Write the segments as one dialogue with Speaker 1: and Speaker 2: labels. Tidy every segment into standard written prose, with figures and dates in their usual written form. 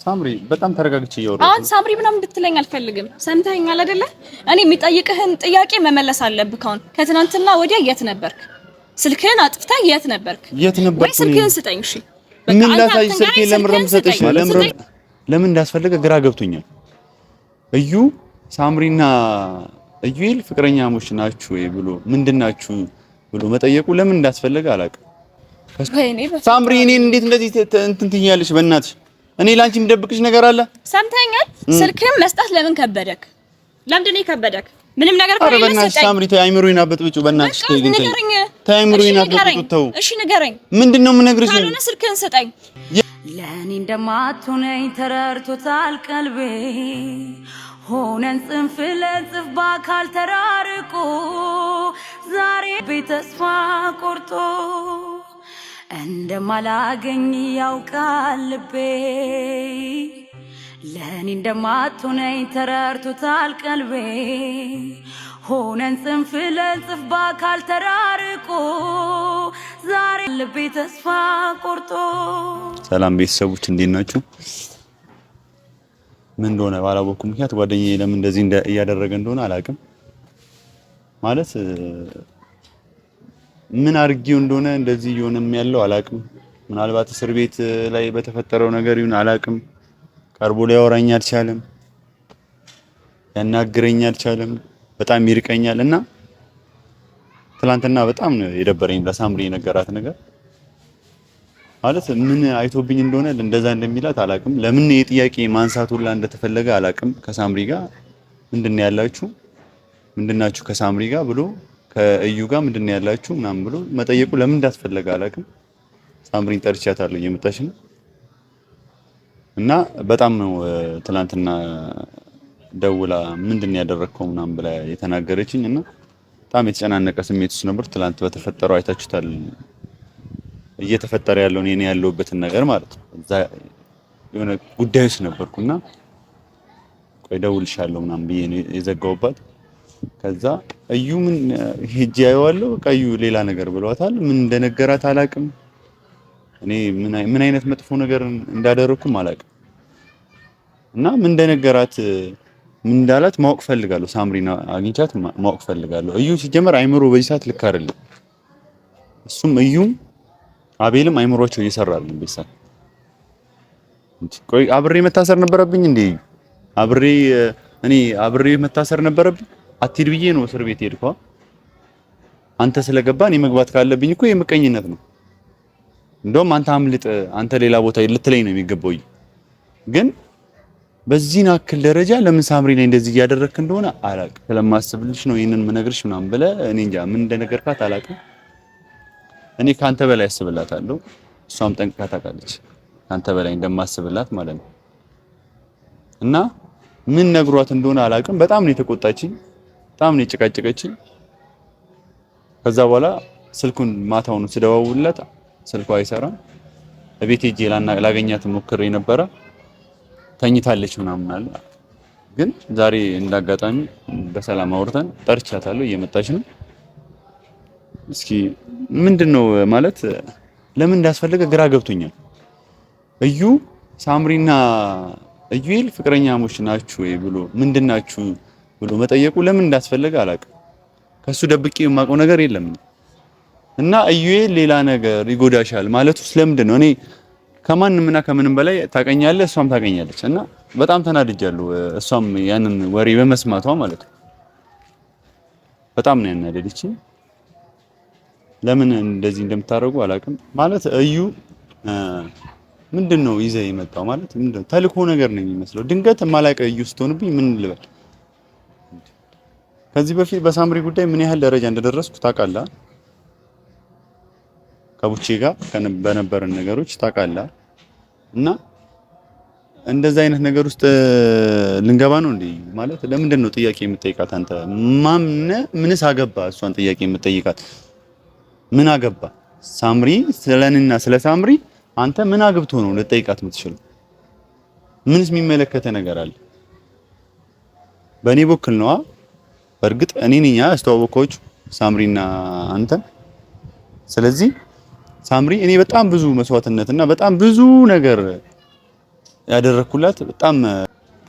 Speaker 1: ሳምሪ በጣም ተረጋግቼ እያወራሁ
Speaker 2: አሁን ሳምሪ ምናምን እንድትለኝ አልፈልግም። ሰምተኸኛል አይደለ? እኔ የሚጠይቅህን ጥያቄ መመለስ አለብህ። አሁን ከትናንትና ወዲያ የት ነበርክ? ስልክህን አጥፍተህ የት ነበርክ?
Speaker 1: የት ነበርኩ?
Speaker 2: ወይ ስልክህን ስጠኝ። እሺ
Speaker 1: ምን ላሳይ? ስልኬን ለምን ሰጠሽ? ለምን እንዳስፈልገ ግራ ገብቶኛል። እዩ ሳምሪና እዩል ፍቅረኛሞች ናችሁ ወይ ብሎ ምንድናችሁ ብሎ መጠየቁ ለምን እንዳስፈልገ አላውቅም። ሳምሪ እኔን እንዴት እንደዚህ እንትን ትኛለሽ? በእናትሽ እኔ ላንቺ የምደብቅሽ ነገር አለ?
Speaker 2: ሰምተኸኛል? ስልክህን መስጠት ለምን ከበደክ? ለምንድን ነው የከበደክ? ምንም ነገር ከሌለ
Speaker 1: በእናትሽ ሳምሪ ተይ፣ አይምሮዬን አበጥብጪው በእናትሽ ተይ። ግን ተይ፣ አይምሮዬን አበጥብጪው ተው።
Speaker 2: እሺ ንገረኝ።
Speaker 1: ምንድነው የምነግርሽ?
Speaker 2: ካልሆነ ስልክህን ስጠኝ።
Speaker 3: ለኔ እንደማትሆነኝ ተረድቶታል ቀልቤ ሆነን ጽንፍ ለጽንፍ በአካል ተራርቆ ዛሬ ቤተስፋ ቆርጦ እንደማላገኝ ያውቃል ልቤ ለኔ እንደማትሆነኝ ተረድቶታል ቀልቤ ሆነን ጽንፍ ለጽንፍ በአካል ተራርቆ ዛሬ ልቤ ተስፋ ቆርጦ።
Speaker 1: ሰላም ቤተሰቦች እንዴት ናችሁ? ምን እንደሆነ ባላወቅኩ ምክንያት ጓደኛዬ ለምን እንደዚህ እያደረገ እንደሆነ አላውቅም። ማለት ምን አርጊው እንደሆነ እንደዚህ እየሆነም ያለው አላውቅም። ምናልባት እስር ቤት ላይ በተፈጠረው ነገር ይሁን አላውቅም። ቀርቦ ሊያወራኝ አልቻለም፣ ያናግረኝ አልቻለም፣ በጣም ይርቀኛል እና ትላንትና በጣም ነው የደበረኝ ለሳምሪ የነገራት ነገር። ማለት ምን አይቶብኝ እንደሆነ እንደዛ እንደሚላት አላውቅም። ለምን የጥያቄ ማንሳት ሁላ እንደተፈለገ አላውቅም። ከሳምሪ ጋር ምንድነው ያላችሁ? ምንድናችሁ ከሳምሪ ጋር ብሎ ከእዩ ጋር ምንድነው ያላችሁ ምናምን ብሎ መጠየቁ ለምን እንዳስፈለገ አላውቅም። ሳምሪን ጠርቻታለሁ እየመጣች ነው እና በጣም ነው ትላንትና ደውላ ምንድነው ያደረከው ምናምን ብላ የተናገረችኝ እና በጣም የተጨናነቀ ስሜት ውስጥ ነበር። ትላንት በተፈጠረው አይታችሁታል እየተፈጠረ ያለው እኔ ያለሁበትን ነገር ማለት ነው። እዛ የሆነ ጉዳይስ ነበርኩና ቆይ ደውልሻለሁ ምናምን ብዬ ነው የዘጋውባት። ከዛ እዩ ምን ሄጄ አየዋለሁ በቃ እዩ ሌላ ነገር ብሏታል። ምን እንደነገራት አላውቅም። እኔ ምን አይነት መጥፎ ነገር እንዳደረኩም አላውቅም እና ምን እንደነገራት ምን እንዳላት ማወቅ ፈልጋለሁ። ሳምሪና አግኝቻት ማወቅ ፈልጋለሁ። እዩ ሲጀመር አይምሮ በዚህ ሰዓት ልክ አይደለም። እሱም እዩም አቤልም አይምሮቸው እየሰራ አይደለም። ቤተሰብ ቆይ አብሬ መታሰር ነበረብኝ እንዴ? እኔ አብሬ መታሰር ነበረብኝ። አትሂድ ብዬ ነው እስር ቤት ሄድኩ። አንተ ስለገባ እኔ መግባት ካለብኝ እኮ የምቀኝነት ነው። እንደውም አንተ አምልጥ፣ አንተ ሌላ ቦታ ልትለኝ ነው የሚገባው። ግን በዚህ ናክል ደረጃ ለምን ሳምሪ ላይ እንደዚህ እያደረክ እንደሆነ አላውቅም። ስለማስብልሽ ነው ይሄንን ምነግርሽ ምናምን ብለህ እኔ እንጃ ምን እንደነገርካት አላውቅም። እኔ ካንተ በላይ አስብላታለሁ፣ እሷም ጠንቅቃ ታውቃለች ካንተ በላይ እንደማስብላት ማለት ነው። እና ምን ነግሯት እንደሆነ አላውቅም። በጣም ነው የተቆጣችኝ፣ በጣም ነው የጨቃጨቀችኝ። ከዛ በኋላ ስልኩን ማታውን ስደዋውልላት ስልኳ አይሰራም። እቤት ሄጄ ላገኛት ሞክሬ ነበረ፣ ተኝታለች ምናምን አለ። ግን ዛሬ እንዳጋጣሚ በሰላም አውርተን ጠርቻታለሁ፣ እየመጣች ነው። እስኪ ምንድነው ማለት ለምን እንዳስፈልገ ግራ ገብቶኛል። እዩ ሳምሪና እዩል ፍቅረኛሞች ናችሁ ወይ ብሎ ምንድናችሁ ብሎ መጠየቁ ለምን እንዳስፈልገ አላውቅም። ከሱ ደብቄ የማውቀው ነገር የለም እና እዩል ሌላ ነገር ይጎዳሻል ማለቱ ስለምንድን ነው? እኔ ከማንምና ከምንም በላይ ታቀኛለህ፣ እሷም ታቀኛለች እና በጣም ተናድጃለሁ። እሷም ያንን ወሬ በመስማቷ ማለት ነው በጣም ነው ያናደደችኝ። ለምን እንደዚህ እንደምታደርጉ አላውቅም። ማለት እዩ ምንድነው ይዘህ የመጣው ማለት ምንድነው? ተልኮ ነገር ነው የሚመስለው። ድንገት ማላቀ እዩ ስትሆንብኝ ምን ልበል? ከዚህ በፊት በሳምሪ ጉዳይ ምን ያህል ደረጃ እንደደረስኩ ታውቃለህ። ከቡቼ ጋር በነበረን ነገሮች ታውቃለህ። እና እንደዛ አይነት ነገር ውስጥ ልንገባ ነው እንዴ? ማለት ለምንድን ነው ጥያቄ የምትጠይቃት አንተ? ምንስ አገባ እሷን ጥያቄ የምትጠይቃት? ምን አገባ ሳምሪ? ስለኔና ስለ ሳምሪ አንተ ምን አግብቶ ነው ልጠይቃት የምትችለው? ምንስ የሚመለከተ ነገር አለ? በእኔ በኩል ነው። በእርግጥ እኔ ነኝ ያስተዋወቅኩት ሳምሪና አንተ። ስለዚህ ሳምሪ እኔ በጣም ብዙ መስዋዕትነትና በጣም ብዙ ነገር ያደረኩላት በጣም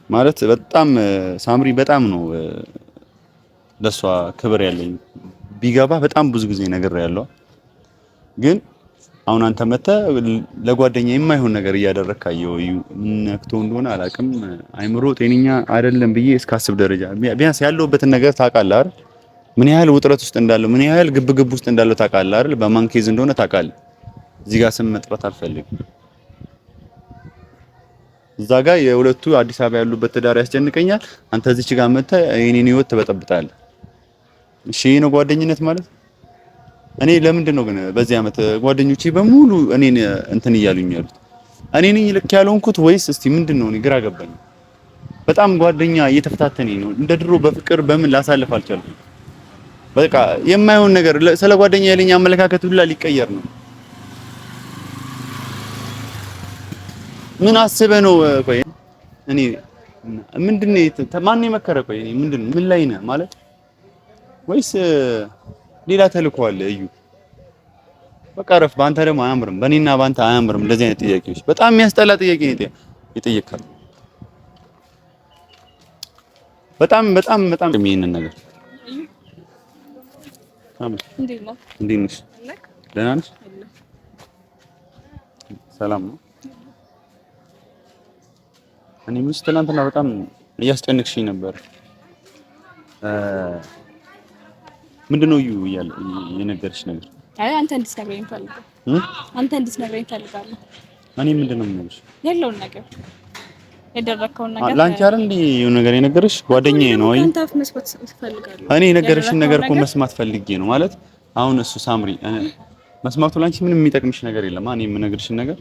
Speaker 1: ማለት በጣም ሳምሪ በጣም ነው ለሷ ክብር ያለኝ ቢገባ በጣም ብዙ ጊዜ ነገር ያለው ግን አሁን አንተ መተህ ለጓደኛ የማይሆን ነገር እያደረካየው ነክቶ እንደሆነ አላቅም አይምሮ ጤነኛ አይደለም ብዬ እስካስብ ደረጃ ቢያንስ ያለውበትን ነገር ታውቃለህ አይደል ምን ያህል ውጥረት ውስጥ እንዳለው ምን ያህል ግብግብ ውስጥ እንዳለው ታውቃለህ አይደል በማን ኬዝ እንደሆነ ታውቃለህ እዚህ ጋር ስም መጥራት አልፈልግም እዛ ጋር የሁለቱ አዲስ አበባ ያሉበት ትዳር ያስጨንቀኛል አንተ እዚች ጋር መተህ የኔን ህይወት ትበጠብጣለህ እሺ ነው ጓደኝነት ማለት እኔ ለምንድን ነው ግን በዚህ አመት ጓደኞቼ በሙሉ እኔን እንትን እያሉኝ ያሉት እኔ ነኝ ልክ ያልሆንኩት ወይስ እስቲ ምንድነው እኔ ግራ ገባኝ በጣም ጓደኛ እየተፈታተነኝ ነው እንደ ድሮ በፍቅር በምን ላሳልፍ አልቻልኩም በቃ የማይሆን ነገር ስለ ጓደኛ ያለኝ አመለካከት ሁላ ሊቀየር ነው ምን አስበህ ነው ቆይ እኔ ምንድነው ማን የመከረ ቆይ እኔ ምንድነው ምን ላይ ነህ ማለት ወይስ ሌላ ተልኮ አለ እዩ በቃ ረፍ ባንተ ደግሞ አያምርም በእኔና ባንተ አያምርም እንደዚህ አይነት ጥያቄዎች በጣም የሚያስጠላ ጥያቄ ነው ይጠየቃል በጣም የሚይንን ነገር እንዴት ነሽ ደህና ነሽ ሰላም ነው እኔ ምስ ትናንትና በጣም እያስጨነቅሽኝ ነበር ምንድነው እዩ የነገርሽ ነገር
Speaker 2: አይ አንተ እንድትነግረኝ ፈልጋለሁ አንተ እንድትነግረኝ ፈልጋለሁ
Speaker 1: እኔ ምንድነው የምነግርሽ
Speaker 2: ያለውን ነገር የደረከውን ነገር
Speaker 1: ላንቺ አይደል እንዴ የሆነ ነገር የነገርሽ ጓደኛዬ ነው አይ
Speaker 2: አንተ አፍ መስማት ፈልጋለሁ
Speaker 1: እኔ የነገርሽን ነገር እኮ መስማት ፈልጌ ነው ማለት አሁን እሱ ሳምሪ መስማቱ ላንቺ ምንም የሚጠቅምሽ ነገር የለም እኔ የምነግርሽን ነገር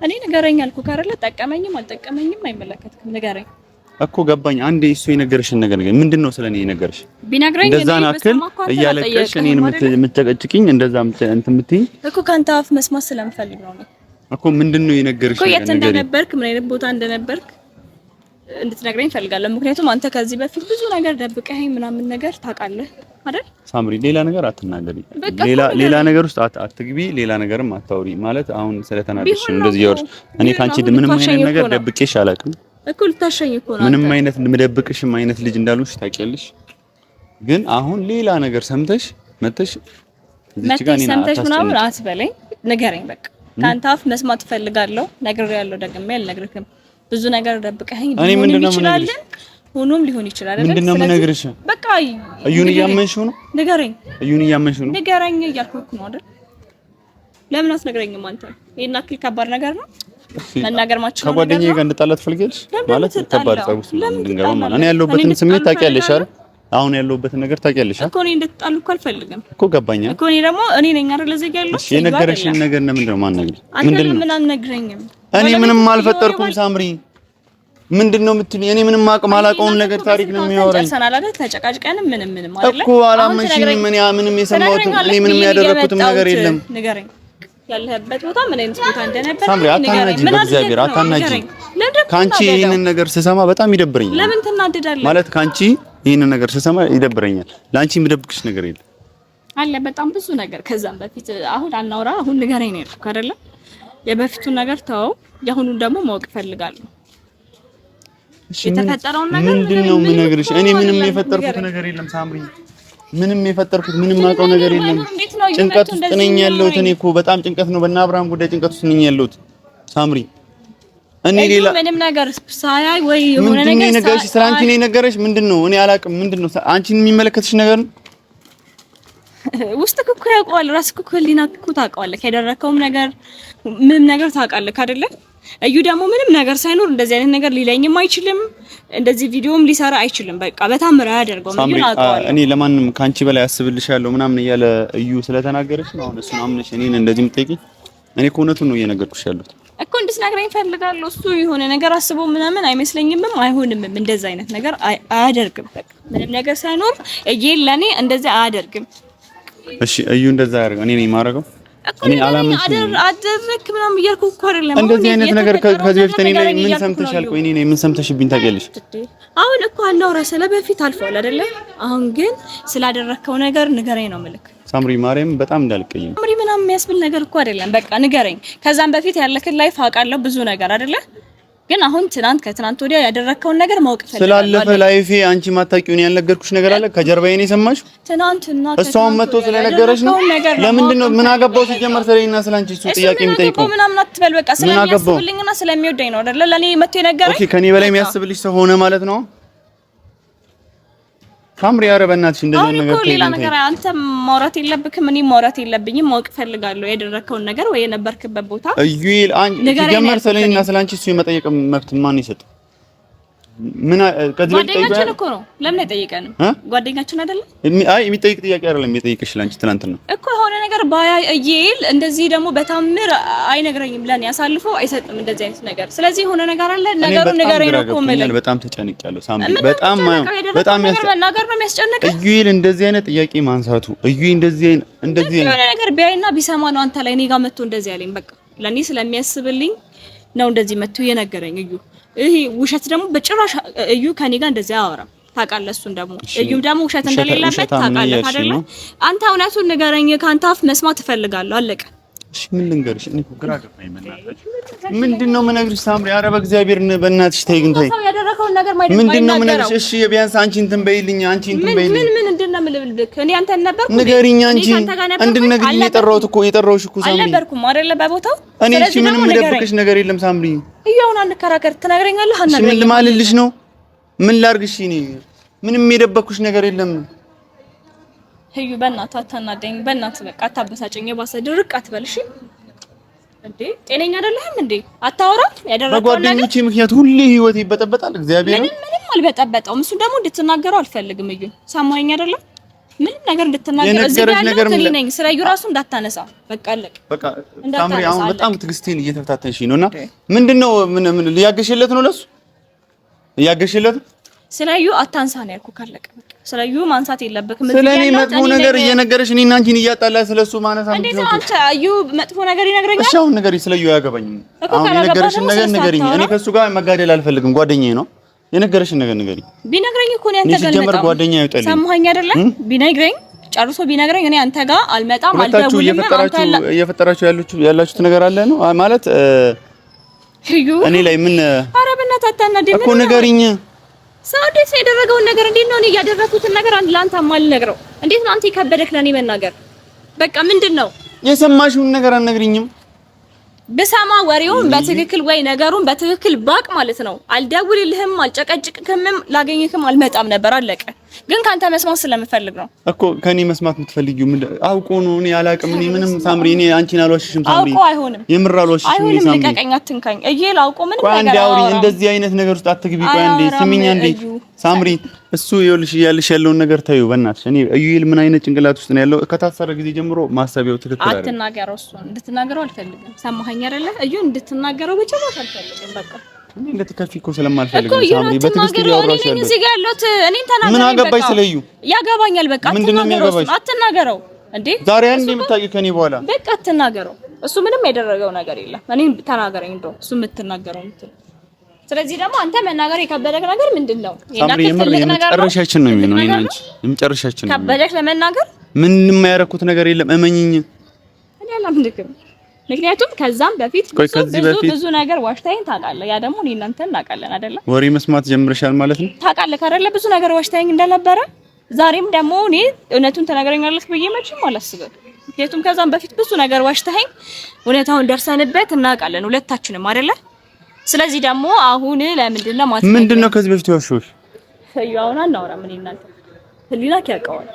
Speaker 2: እኔ ንገረኝ አልኩህ ካረለ ጠቀመኝም አልጠቀመኝም አይመለከትም ንገረኝ እኮ
Speaker 1: ገባኝ አንዴ እሱ የነገርሽን ነገር ግን ምንድነው ስለኔ የነገርሽ
Speaker 2: ቢነግረኝ
Speaker 1: እንደዛ ናክል እያለቀሽ እኔን የምትጨቀጭቂኝ እንደዛ እንትን የምትይኝ
Speaker 2: እኮ ካንተ አፍ መስማት ስለምፈልግ ነው
Speaker 1: እኮ ምንድነው የነገርሽ
Speaker 2: ነገር የት እንደነበርክ ምን አይነት ቦታ እንደነበርክ እንድትነግረኝ ፈልጋለሁ ምክንያቱም አንተ ከዚህ በፊት ብዙ ነገር ደብቀኸኝ ምናምን ነገር ታውቃለህ አይደል
Speaker 1: ሳምሪ ሌላ ነገር አትናገሪ ሌላ ነገር ውስጥ አትግቢ ሌላ ነገርም አታውሪ ማለት አሁን ስለተናደድሽ እንደዚህ ያወርሽ እኔ ካንቺ ምንም አይነት ነገር ደብቄሽ አላውቅም
Speaker 2: እኮ ልታሸኝ እኮ ነው
Speaker 1: ምንም አይነት ምደብቅሽም አይነት ልጅ እንዳልሆንሽ ታውቂያለሽ ግን አሁን ሌላ ነገር ሰምተሽ መተሽ እዚህ ጋር እኔና
Speaker 2: ሰምተሽ ምናምን አትበለኝ ንገረኝ በቃ ካንተ አፍ መስማት ፈልጋለሁ ነግሬያለሁ ደግሜ አልነግርክም ብዙ ነገር ደብቀኸኝ ሆኖም ሊሆን ይችላል አይደል
Speaker 1: ምንድነው የምነግርሽ
Speaker 2: በቃ
Speaker 1: እዩን እያመንሽው ነው
Speaker 2: ንገረኝ
Speaker 1: እዩን እያመንሽው ነው
Speaker 2: ንገረኝ እያልኩህ ነው አይደል ለምን አትነግረኝም አንተ ይሄን አክል ከባድ ነገር ነው መናገር ማችው
Speaker 1: ከጓደኛዬ ጋር እንድጣላ ትፈልጊያለሽ ማለት ከባድ ጸብ ውስጥ እንድንገባ ማለት እኔ ያለሁበትን ስሜት ታውቂያለሽ አይደል አሁን ያለሁበትን ነገር ታውቂያለሽ
Speaker 2: እኮ እኔ እንድትጣሉ እኮ አልፈልግም
Speaker 1: እኮ ገባኝ
Speaker 2: እኮ እኔ ደግሞ እኔ ነኝ አይደል እዚህ ጋር ያለው
Speaker 1: እሺ የነገረሽኝ ነገር ምንድነው ማን ነገር
Speaker 2: ምንድነው ምን አልነግረኝም
Speaker 1: እኔ ምንም አልፈጠርኩም ሳምሪ ምንድነው የምትሉኝ እኔ ምንም አላውቀውን ነገር ታሪክ ነው የሚያወራኝ
Speaker 2: ተሰናል አይደል ተጨቃጭቀንም ምንም አይደል
Speaker 1: እኮ አላመንሽኝም እኔ ምንም የሰማሁት እኔ ምንም ያደረኩትም ነገር የለም
Speaker 2: ንገረኝ ያለህበት ቦታ ምን አይነት ቦታ እንደነበር
Speaker 1: ሳምሪ አታናጂ በእግዚአብሔር አታናጂ ካንቺ ይሄንን ነገር ስሰማ በጣም ይደብረኛል
Speaker 2: ለምን ትናደዳለህ
Speaker 1: ማለት ካንቺ ይሄንን ነገር ስሰማ ይደብረኛል ላንቺ የምደብቅሽ ነገር የለም
Speaker 2: አለ በጣም ብዙ ነገር ከዛም በፊት አሁን አናውራ አሁን ንገረኝ ነው ያልኩህ አይደለ የበፊቱን ነገር ተው የአሁኑን ደግሞ ማወቅ ፈልጋለሁ የተፈጠረውን ነገር
Speaker 1: ምንድነው የምነግርሽ እኔ ምንም የፈጠርኩት ነገር የለም ሳምሪ ምንም የፈጠርኩት ምንም ማውቀው ነገር የለም ጭንቀት ውስጥ ነኝ ያለሁት እኔ እኮ በጣም ጭንቀት ነው በእነ አብርሃም ጉዳይ ጭንቀት ውስጥ ነኝ ያለሁት ሳምሪ እኔ ሌላ
Speaker 2: ምንም ነገር ሳያይ ወይ የሆነ ነገር
Speaker 1: ነገርሽ ስራንቺ ነው ነገርሽ ምንድነው እኔ አላውቅም ምንድነው አንቺን የሚመለከትሽ ነገር ነው
Speaker 2: ውስጥ እኮ ያውቀዋል ራስህ እኮ ሊናክኩ ታውቀዋለህ ያደረከውም ነገር ምንም ነገር ታውቃለህ አይደለ እዩ ደግሞ ምንም ነገር ሳይኖር እንደዚህ አይነት ነገር ሊለኝም አይችልም እንደዚህ ቪዲዮም ሊሰራ አይችልም በቃ በታምራ ያደርገው ምን አውቀዋለሁ
Speaker 1: እኔ ለማንም ካንቺ በላይ አስብልሻለሁ ምናምን እያለ እዩ ስለተናገረሽ ነው አሁን እሱን አምነሽ እኔን እንደዚህ የምትጠይቂኝ እኔ እውነቱን ነው እየነገርኩሽ ያለሁት
Speaker 2: እኮ እንድትነግረኝ ፈልጋለሁ እሱ የሆነ ነገር አስቦ ምናምን አይመስለኝም አይሆንም እንደዛ አይነት ነገር አያደርግም በቃ ምንም ነገር ሳይኖር ለኔ እንደዛ አያደርግም
Speaker 1: እሺ እዩ እንደዛ ያደርገው እኔ ነኝ የማደርገው እኔ አላምንሽም
Speaker 2: አደረክ ምናምን እያልኩ እኮ አይደለም
Speaker 1: እንደዚህ አይነት ነገር ከዚህ በፊት እኔ ላይ ምን ሰምተሻል ቆይ እኔ ነኝ ምን ሰምተሽብኝ ታውቂያለሽ
Speaker 2: አሁን እኮ አናውራ ስለበፊት አልፏል አይደለ አሁን ግን ስላደረከው ነገር ንገረኝ ነው ምልክ
Speaker 1: ሳምሪ ማርያም በጣም እንዳልቀየም
Speaker 2: ሳምሪ ምናምን የሚያስብል ነገር እኮ አይደለም በቃ ንገረኝ ከዛም በፊት ያለከን ላይፍ አውቃለሁ ብዙ ነገር አይደለ ግን አሁን ከትናንት ወዲያ ያደረከውን ነገር ማወቅ ፈልጋለሁ።
Speaker 1: ስላለፈ ላይፌ አንቺ ማታውቂውን ያልነገርኩሽ ነገር አለ ከጀርባዬ ነው የሰማሽው?
Speaker 2: ትናንትና
Speaker 1: እሷም መጥቶ ስለነገረሽ ነው። ለምንድን ነው ምን አገባው ሲጀመር ስለኔና ስላንቺ እሱ ጥያቄ የሚጠይቀው?
Speaker 2: ምናምን አትበል በቃ ስለሚያስብልኝና ስለሚወደኝ ነው አይደለ ለኔ መጥቶ የነገረኝ።
Speaker 1: ኦኬ ከኔ በላይ የሚያስብልሽ ሰው ሆነ ማለት ነው። ሳምሪ ኧረ በእናትሽ እንደዚህ ነገር
Speaker 2: ሌላ ነገር አንተ ማውራት የለብክም እኔ ማውራት የለብኝም። ማወቅ ፈልጋለሁ ያደረከውን ነገር ወይ የነበርክበት ቦታ
Speaker 1: እዩል ሲጀመር ስለኔና ስላንቺ እሱ የመጠየቅ መብት ማን ይሰጥ? ምን
Speaker 2: ጓደኛችን እኮ ነው። ለምን አይጠይቀንም? ጓደኛችን አይደለም?
Speaker 1: አይ የሚጠይቅ ጥያቄ አይደለም የሚጠይቅሽ ላንቺ ትናንትና
Speaker 2: እኮ የሆነ ነገር ባያይል እንደዚህ ደግሞ በታምር አይነግረኝም። ለኔ አሳልፎ አይሰጥም እንደዚህ አይነት ነገር። ስለዚህ የሆነ ነገር አለ ነገሩን ንገረኝ ነው እኮ ማለት።
Speaker 1: በጣም ተጨንቄያለሁ ሳምሪ። በጣም
Speaker 2: መናገር ነው የሚያስጨንቀው።
Speaker 1: እዩል እንደዚህ አይነት ጥያቄ ማንሳቱ እዩ እንደዚህ
Speaker 2: የሆነ ነገር ቢያይና ቢሰማ ነው አንተ ላይ እኔ ጋር መጥቶ እንደዚህ ያለኝ። በቃ ለኔ ስለሚያስብልኝ ነው እንደዚህ መጥቶ የነገረኝ እዩ። ይሄ ውሸት ደግሞ በጭራሽ እዩ ከኔ ጋር እንደዚህ አያወራም። ታውቃለህ እሱን ደግሞ እዩ ደግሞ ውሸት እንደሌለበት ታውቃለህ አይደለ? አንተ እውነቱን ንገረኝ ካንተ አፍ መስማት እፈልጋለሁ። አለቀ።
Speaker 1: እሺ ምን ልንገርሽ? እኔ እኮ ግራ ገባኝ። ምንድነው የምነግርሽ ሳምሪ? ኧረ በእግዚአብሔር በእናትሽ ተይ ግን ተይ።
Speaker 2: ያደረከውን ነገር ማይደለም።
Speaker 1: ምንድነው የምነግርሽ? እሺ ቢያንስ አንቺ እንትን በይልኝ፣ አንቺ እንትን በይልኝ።
Speaker 2: ምን እንደና ምልብልክ እኔ አንተ ነበርኩ
Speaker 1: ንገሪኝ። አንቺ እንድንነግሪኝ የጠራሁሽ እኮ ሳምሪ
Speaker 2: አልነበርኩም አይደለ? በቦታው
Speaker 1: እኔ እሺ ምንም የምደብቅሽ ነገር የለም ሳምሪ።
Speaker 2: ይኸውና እንከራከር። ትነግረኛለህ አናግረኝ።
Speaker 1: ምን ልማልልሽ ነው? ምን ላድርግሽ? እኔ ምንም የደበቅኩሽ ነገር የለም።
Speaker 2: ህዩ በእናትህ አታናደኝ። በእናትህ በቃ አታበሳጨኝ። የባሰ ድርቅ አትበልሽ እንዴ። ጤነኛ አይደለህም እንዴ? አታወራም? ያደረገው ነገር
Speaker 1: በጓደኞቼ ምክንያት ሁሌ ህይወቴ ይበጠበጣል። እግዚአብሔር
Speaker 2: ምንም አልበጠበጠውም። እሱ ደግሞ እንድትናገረው አልፈልግም። እዩ ሰማኸኝ አይደለ? ምንም ነገር እንድትናገር እዚህ ጋር ያለው ነኝ። ስለ እዩ ራሱ እንዳታነሳ በቃ አለቅ።
Speaker 1: በቃ ሳምሪ አሁን በጣም ትግስቴን እየተፈታተንሽ ነውና ምንድነው ምን ሊያገሽለት ነው? ለሱ እያገሽለት
Speaker 2: ስለዩ አታንሳ ነው ያልኩህ። ካለቀ በቃ ስለዩ ማንሳት የለብክም።
Speaker 1: ስለኔ መጥፎ ነገር እየነገረሽ እኔና አንቺን እያጣላ ስለሱ ማነሳ ነው።
Speaker 2: እንዴት አንተ እዩ መጥፎ ነገር ይነግረኛል?
Speaker 1: እሺ አሁን ነገርሽ ስለዩ አያገባኝም። አሁን የነገረሽን ነገር ንገሪኝ። እኔ ከሱ ጋር መጋደል አልፈልግም። ጓደኛዬ ነው። የነገረሽን ነገር ንገሪኝ።
Speaker 2: ቢነግረኝ እኮ ነው አንተ ጋር
Speaker 1: ሲጀመር ጓደኛዬ አይጠልኝ።
Speaker 2: ሰማኸኝ አይደለ? ቢነግረኝ ጨርሶ ቢነግረኝ እኔ አንተ ጋር አልመጣም አልደውልም።
Speaker 1: እየፈጠራችሁ ያላችሁት ነገር አለ ነው ማለት
Speaker 2: እዩ
Speaker 1: እኔ ላይ ምን
Speaker 2: ኧረ በእናትህ አታናደኝ
Speaker 1: እኮ ንገሪኝ።
Speaker 2: ሳውዲስ ያደረገውን ነገር እንዴት ነው እኔ ያደረኩትን ነገር አንድ ላንተ ማልነግረው? እንዴት ነው አንተ ይከበደክ ለኔ መናገር? በቃ ምንድነው
Speaker 1: የሰማሽውን ነገር አልነግሪኝም?
Speaker 2: በሰማ ወሬውን በትክክል ወይ ነገሩን በትክክል ባቅ ማለት ነው። አልደውልልህም፣ አልጨቀጭቅክም፣ ላገኝክም አልመጣም ነበር። አለቀ። ግን ካንተ መስማት ስለምፈልግ ነው
Speaker 1: እኮ። ከኔ መስማት የምትፈልጊው ምን አውቆ ነው? እኔ አላውቅም። እኔ ምንም ሳምሪ፣ እኔ አንቺን አልዋሽሽም ሳምሪ።
Speaker 2: አውቆ አይሆንም፣
Speaker 1: የምር አልዋሽሽም
Speaker 2: ሳምሪ። ልቀቀኝ፣ አትንካኝ። እዬል አውቆ ምንም ነገር
Speaker 1: አውሪ። እንደዚህ አይነት ነገር ውስጥ አትግቢ። ቆይ አንዴ ስሚኝ አንዴ ሳምሪ። እሱ ይኸውልሽ እያልሽ ያለውን ነገር ታዩ በእናትሽ። እኔ እዩል ምን አይነት ጭንቅላት ውስጥ ነው ያለው? ከታሰረ ጊዜ ጀምሮ ማሰቢያው ትክክል አይደለም።
Speaker 2: አትናገረው፣ እሱን እንድትናገረው አልፈልግም። ሰማኸኝ አይደለ? እዩ እንድትናገረው በጭራሽ አልፈልግም። በቃ
Speaker 1: እኔ እንድትከፊ እኮ ስለማልፈልግ ነው ሳምሪ። በትክክል ያወራሽ ያለው
Speaker 2: እዚህ ጋር ያለሁት እኔን ተናገረኝ።
Speaker 1: ምን አገባሽ ስለዩ?
Speaker 2: ያገባኛል። በቃ አትናገረው እንዴ።
Speaker 1: ዛሬ አንዴ የምታውቂው ከኔ በኋላ
Speaker 2: በቃ አትናገረው። እሱ ምንም ያደረገው ነገር የለም። እኔን ተናገረኝ እንደው እሱ የምትናገረው እንትን። ስለዚህ ደግሞ አንተ መናገር የከበደክ ነገር ምንድነው?
Speaker 1: ሳምሪ የመጨረሻችን ነው የሚሆነው። እኔና አንቺ የመጨረሻችን ነው።
Speaker 2: ከበደክ ለመናገር
Speaker 1: ምንም ያደረኩት ነገር የለም። እመኚኝ።
Speaker 2: እኔ አላምንክም። ምክንያቱም ከዛም በፊት ብዙ ነገር ዋሽታይን ታውቃለህ። ያ ደግሞ እኔ እናንተ እናውቃለን አይደለ?
Speaker 1: ወሬ መስማት ጀምረሻል ማለት ነው።
Speaker 2: ታውቃለህ አይደለ? ብዙ ነገር ዋሽታይን እንደነበረ ዛሬም ደግሞ እኔ እውነቱን ተናግረኛለህ ብዬ መቼም አላስብም። ምክንያቱም ከዛም በፊት ብዙ ነገር ዋሽታይን እውነታውን ደርሰንበት እናውቃለን ሁለታችንም አይደለ? ስለዚህ ደግሞ አሁን ለምንድን ነው ማለት
Speaker 1: ምንድነው ከዚህ በፊት ዋሽሽ?
Speaker 2: አሁን አናወራም እኔ እናንተ ህሊናክ ያውቀዋል።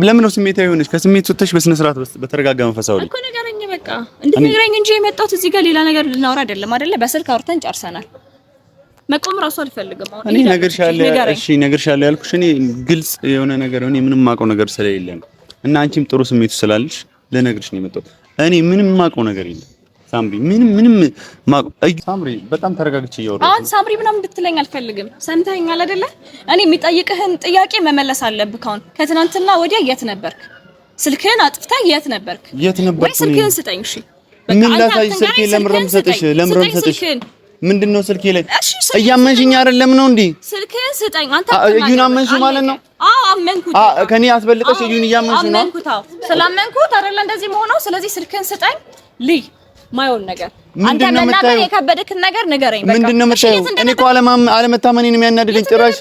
Speaker 1: ለምን ነው ስሜታዊ ሆነሽ? ከስሜት ወጥተሽ በስነ ስርዓት በተረጋጋ መንፈሳዊ
Speaker 2: እኮ ንገረኝ። በቃ እንድትነግረኝ እንጂ የመጣሁት እዚህ ጋር ሌላ ነገር ልናወራ አይደለም አይደለ? በስልክ አውርተን ጨርሰናል። መቆም ራሱ አልፈልግም። አሁን
Speaker 1: እኔ ነግሬሻለሁ። እሺ ነግሬሻለሁ ያልኩሽ እኔ ግልጽ የሆነ ነገር እኔ ምንም ማውቀው ነገር ስለሌለ ነው። እና አንቺም ጥሩ ስሜት ስላለሽ ልነግርሽ ነው የመጣሁት። እኔ ምንም ማውቀው ነገር የለም ሳምሪ። ምንም ሳምሪ በጣም ተረጋግቼ እያወራሁ
Speaker 2: አሁን ሳምሪ ምናምን እንድትለኝ አልፈልግም። ሰምተኸኛል አይደለ? እኔ የሚጠይቅህን ጥያቄ መመለስ አለብህ። አሁን ከትናንትና ወዲያ የት ነበርክ? ስልክህን አጥፍተህ የት ነበርክ? ወይ ስልክህን ስጠኝ። እሺ
Speaker 1: ምን ላሳይ? ስልኬን ለምረም ሰጥሽ ምንድነው ስልኬ ላይ እያመንሽኝ አይደለም ነው እንዴ?
Speaker 2: ስልክህን ስጠኝ። አንተ
Speaker 1: እዩን አመንሽ ማለት ነው?
Speaker 2: አዎ አመንኩት።
Speaker 1: ከኔ አስበልጠሽ እዩን እያመንሽ ነው?
Speaker 2: አመንኩት። ስላመንኩት አይደለ እንደዚህ መሆነው። ስለዚህ ስልክህን ስጠኝ። ልይ ማይሆን ነገር አንተ መናገር የከበደክን ነገር ንገረኝ በቃ
Speaker 1: ምንድነው የምታየው? እኔ እኮ አለመታመኔን የሚያናድደኝ ጭራሽ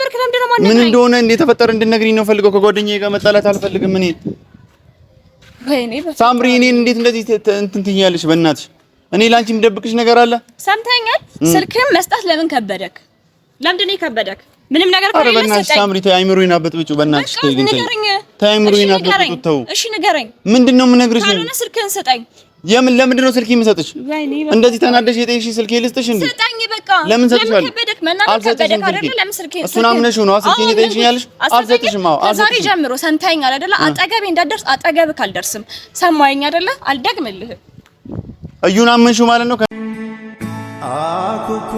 Speaker 1: ምን እንደሆነ እንደተፈጠረ እንድነግሪኝ ነው ፈልገው። ከጓደኛዬ ጋር መጣላት አልፈልግም እኔ።
Speaker 2: ወይኔ
Speaker 1: ሳምሪ እኔን እንዴት እንደዚህ እንትን ትይኛለሽ? በእናትሽ እኔ ላንቺ የምደብቅሽ ነገር አለ?
Speaker 2: ሰምተኛል። ስልክም መስጠት ለምን ከበደክ? ለምንድን ነው የከበደክ? ምንም ነገር ከሌለ
Speaker 1: በእናትሽ ሳምሪ ተይ፣ አይምሮዬን አትበጥብጪው በእናትሽ። ተይ ግን ተይ፣ አይምሮዬን አትበጥብጪው ተው።
Speaker 2: እሺ ንገረኝ።
Speaker 1: ምንድነው የምነግርሽ?
Speaker 2: ካልሆነ ስልክህን ስጠኝ።
Speaker 1: ለምንድን ነው ስልክ የምሰጥሽ? እንደዚህ ተናደሽ የጠየቅሽ ስልክ ልስጥሽ እንዴ?
Speaker 2: ስጠኝ በቃ።
Speaker 1: ለምን ሰጥሻለሁ?
Speaker 2: ከበደክ መናገር ከበደክ አይደለ? ለምን ስልክህን
Speaker 1: እሱን አምነሽ ነው ስልኬን የጠየቅሽኛለሽ? አልሰጥሽም። አዎ
Speaker 2: ዛሬ ጀምሮ ሰምተኸኛል አይደለ? አጠገቤ እንዳትደርስ አጠገብክ አልደርስም። ሰማኸኝ አይደለ? አልደግምልህም።
Speaker 1: እዩን አመንሽው ማለት ነው።
Speaker 4: አኩኩ